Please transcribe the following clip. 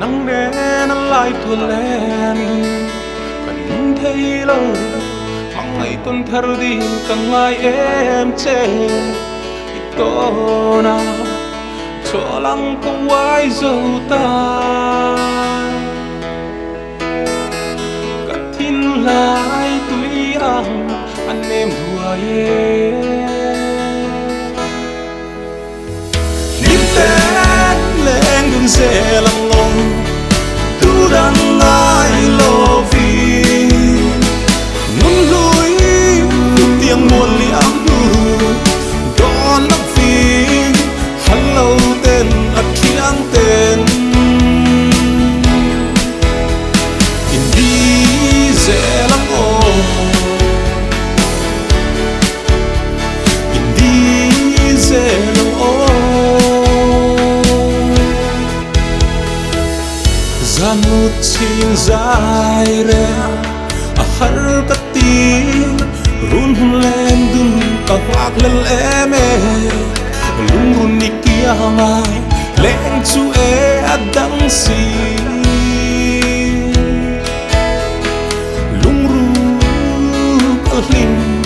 lắng nghe nó lại tuôn lên cần thấy lâu mong ngày tuần thơ đi càng ngày em chê ito na cho lang kawai dâu ta katin lại tuy anh em huaye nim tên lên đường xe lăng ngông tu đang ai lo vì muốn lối tiếng buồn liang đó lắm vì hắn lâu tên ở thiang tên in đi dễ lắm ô in đi dễ lắm ô ra một xin dài re har kati run lên dun ka wak lel eme lung run ni kia mai leng chu e adang si lung ru ka him